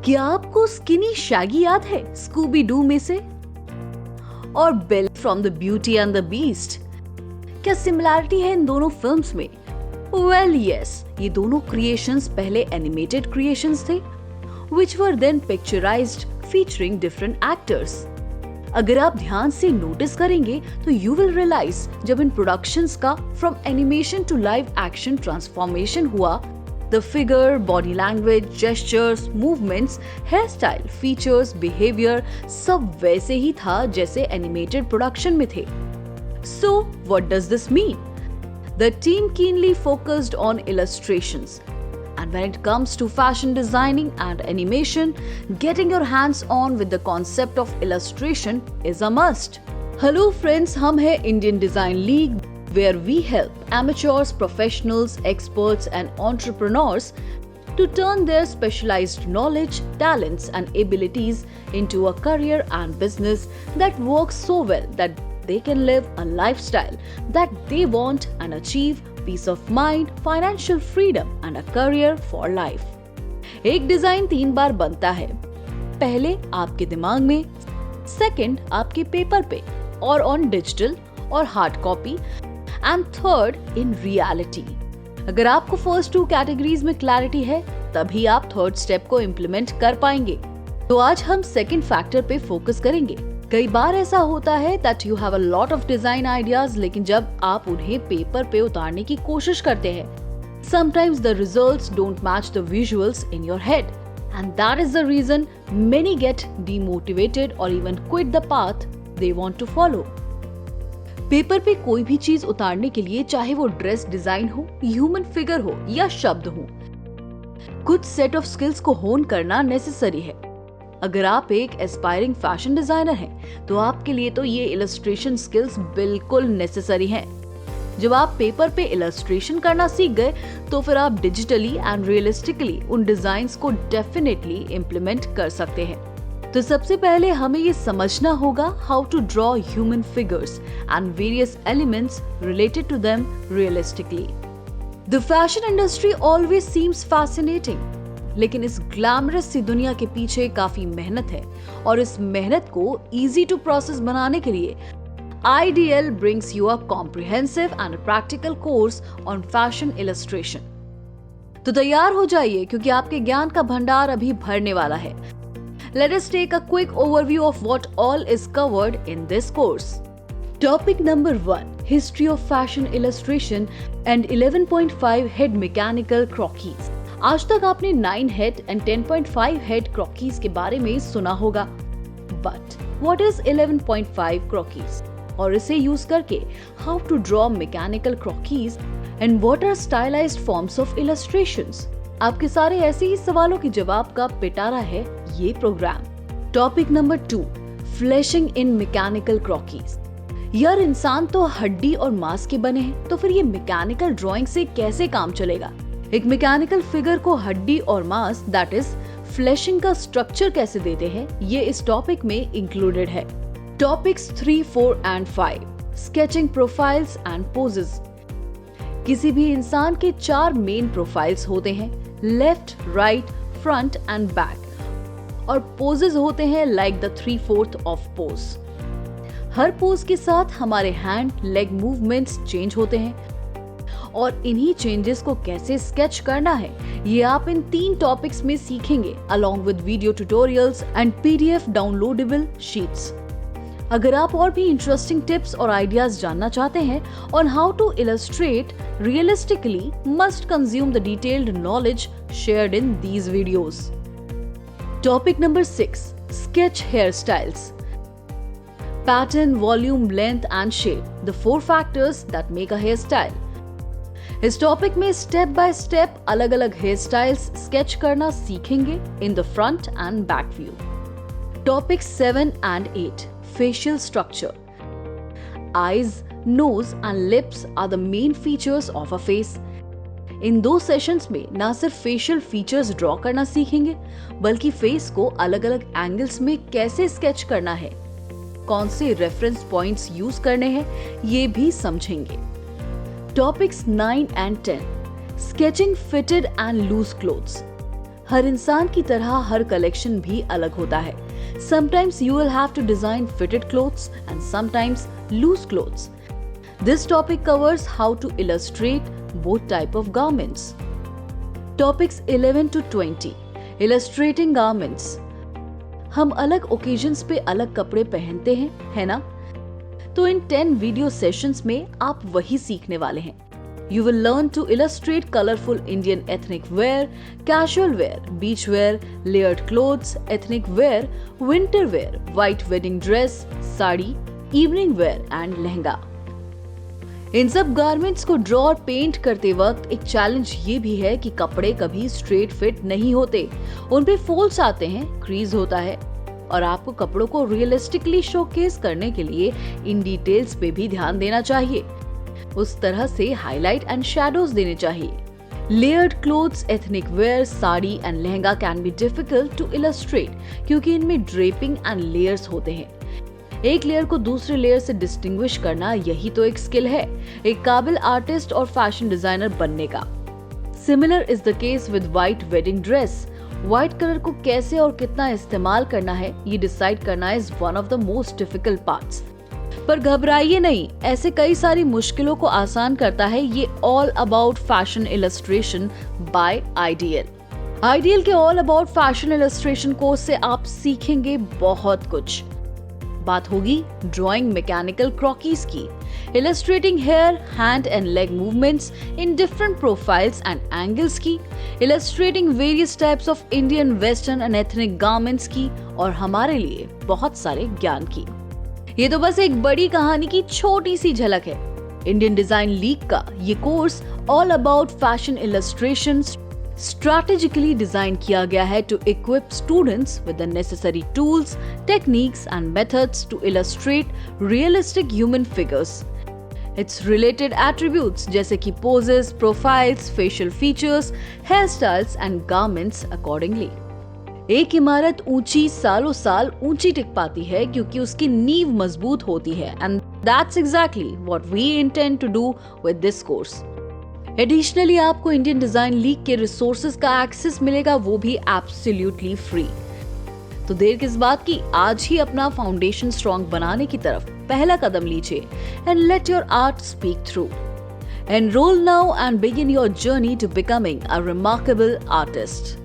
क्या आपको skinny Shaggy याद है स्कूबी डू में से? और Belle from the Beauty and the Beast? क्या सिमिलैरिटी है इन दोनों फिल्म्स में? वेल यस, ये दोनों क्रिएशंस पहले एनिमेटेड क्रिएशंस थे which were then picturized featuring different actors. अगर आप ध्यान से नोटिस करेंगे तो you will realize जब इन प्रोडक्शंस का from animation to live action transformation हुआ, the figure, body language, gestures, movements, hairstyle, features, behavior सब वैसे ही था जैसे animated production में थे. So what does this mean? The team keenly focused on illustrations. And when it comes to fashion designing and animation, getting your hands on with the concept of illustration is a must. Hello friends, हम हैं Indian Design League, where we help amateurs, professionals, experts and entrepreneurs to turn their specialized knowledge, talents and abilities into a career and business that works so well that they can live a lifestyle that they want and achieve peace of mind, financial freedom and a career for life. एक design 3 बार बनता है. पहले आपके दिमाग में, second आपके paper पे और ऑन डिजिटल और hard copy and third in reality. अगर आपको फर्स्ट 2 कैटेगरीज में क्लैरिटी है तभी आप थर्ड स्टेप को इम्प्लीमेंट कर पाएंगे. तो आज हम सेकंड फैक्टर पे फोकस करेंगे. कई बार ऐसा होता है that you have a lot of design ideas, लेकिन जब आप उन्हें पेपर पे उतारने की कोशिश करते हैं, sometimes the results don't match the visuals in your head, and that is the reason many get demotivated or even quit the path they want to follow. Paper पे कोई भी चीज उतारने के लिए, चाहे वो ड्रेस डिजाइन हो, ह्यूमन फिगर हो या शब्द हो, कुछ सेट ऑफ स्किल्स को होन करना नेसेसरी है. अगर आप एक एस्पायरिंग फैशन डिजाइनर हैं, तो आपके लिए तो ये इलस्ट्रेशन स्किल्स बिल्कुल नेसेसरी हैं. जब आप पेपर पे इलस्ट्रेशन करना सीख गए, तो फिर आप डिजिटली एंड रियलिस्टिकली उन डिजाइन्स को डेफिनेटली इम्प्लीमेंट कर सकते हैं. तो सबसे पहले हमें ये समझना होगा how to draw human figures and various elements related to them realistically. The fashion industry always seems fascinating, लेकिन इस ग्लैमरस सी दुनिया के पीछे काफी मेहनत है, और इस मेहनत को इजी टू प्रोसेस बनाने के लिए IDL brings you a comprehensive and a practical course on fashion illustration. तो तैयार हो जाइए क्योंकि आपके ज्ञान का भंडार अभी भरने वाला है. Let us take a quick overview of what all is covered in this course. Topic number 1: History of fashion illustration and 11.5 head mechanical croquis. आज तक आपने 9 हेड एंड 10.5 हेड क्रॉकीज के बारे में सुना होगा, बट व्हाट इज 11.5 क्रॉकीज और इसे यूज करके how to draw mechanical croquis and what are stylised forms of illustrations? आपके सारे ऐसे ही सवालों के जवाब का पिटारा है ये programme. Topic number 2: flashing in mechanical croquis. यार, इंसान तो हड्डी और मांस के बने हैं, तो फिर ये मैकेनिकल ड्राइंग से कैसे काम चलेगा? एक मैकेनिकल फिगर को हड्डी और मांस दैट इज फ्लैशिंग का स्ट्रक्चर कैसे देते हैं, ये इस टॉपिक में इंक्लूडेड है. Topics 3, 4 and 5: sketching profiles and poses. किसी भी इंसान के 4 मेन प्रोफाइल्स होते हैं, left, right, front and back, और पोजेस होते हैं लाइक द 3/4 ऑफ पोज. हर पोज के साथ हमारे हैंड, लेग मूवमेंट्स चेंज होते हैं, और इन्हीं चेंजेस को कैसे स्केच करना है ये आप इन 3 टॉपिक्स में सीखेंगे, along with video tutorials and PDF downloadable sheets. अगर आप और भी इंटरेस्टिंग टिप्स और आइडियाज जानना चाहते हैं on how to illustrate realistically, must consume the detailed knowledge shared in these videos. Topic number 6: Sketch hairstyles. Pattern, volume, length and shape, the 4 factors that make a hairstyle. इस topic में step by step अलग अलग hair styles sketch करना सीखेंगे in the front and back view. Topic 7 and 8: facial structure. Eyes, nose and lips are the main features of a face. In 2 sessions में ना सिर्फ facial features draw करना सीखेंगे, बल्कि फेस को अलग अलग एंगल्स में कैसे स्केच करना है, कौन से रेफरेंस पॉइंट्स यूज करने हैं, ये भी समझेंगे. Topics 9 and 10: Sketching fitted and loose clothes. हर इंसान की तरह हर कलेक्शन भी अलग होता है. Sometimes you will have to design fitted clothes and sometimes loose clothes. This topic covers how to illustrate both type of garments. Topics 11 to 20. Illustrating garments. हम अलग occasions पे अलग कपड़े पहनते हैं, है ना? तो इन 10 वीडियो सेशंस में आप वही सीखने वाले हैं. You will learn to illustrate colorful Indian ethnic wear, casual wear, beach wear, layered clothes, ethnic wear, winter wear, white wedding dress, sari, evening wear and lehenga. इन सब गारमेंट्स को ड्रॉ और paint करते वक्त एक चैलेंज ये भी है कि कपड़े कभी स्ट्रेट फिट नहीं होते. उन पे फोल्ड्स आते हैं, क्रीज होता है और आपको कपड़ों को रियलिस्टिकली शोकेस करने के लिए इन डिटेल्स पे भी ध्यान देना चाहिए. उस तरह से हाईलाइट एंड शैडोज देने चाहिए. Layered clothes, ethnic wear, sari and lehenga can be difficult to illustrate क्योंकि इनमें ड्रेपिंग एंड लेयर्स होते हैं. एक लेयर को दूसरे लेयर से डिस्टिंग्विश करना यही तो एक स्किल है एक काबिल आर्टिस्ट और फैशन डिजाइनर बनने का. Similar is the case with white wedding dress. White colour को कैसे और कितना इस्तेमाल करना है ये डिसाइड करना is one of the most difficult parts. पर घबराइए नहीं, ऐसे कई सारी मुश्किलों को आसान करता है ये all about fashion illustration by Ideal. Ideal के all about fashion illustration course से आप सीखेंगे बहुत कुछ. बात होगी ड्राइंग मैकेनिकल क्रॉकीज की, illustrating hair, hand and leg movements in different profiles and angles की, illustrating various types of Indian western and ethnic garments की और हमारे लिए बहुत सारे ज्ञान की. ये तो बस एक बड़ी कहानी की छोटी सी झलक है. इंडियन डिजाइन लीग का ये course all about fashion illustration strategically design किया गया है to equip students with the necessary tools, techniques and methods to illustrate realistic human figures. Its related attributes जैसे कि poses, profiles, facial features, hair styles and garments accordingly. एक इमारत ऊंची सालों साल ऊंची टिक पाती है क्योंकि उसकी नींव मजबूत होती है and that's exactly what we intend to do with this course. Additionally आपको इंडियन डिजाइन लीग के रिसोर्सेज का एक्सेस मिलेगा, वो भी एब्सोल्युटली फ्री. तो देर किस बात की, आज ही अपना फाउंडेशन स्ट्रॉन्ग बनाने की तरफ पहला कदम लीजिए and let your art speak through. Enroll now and begin your journey to becoming a remarkable artist.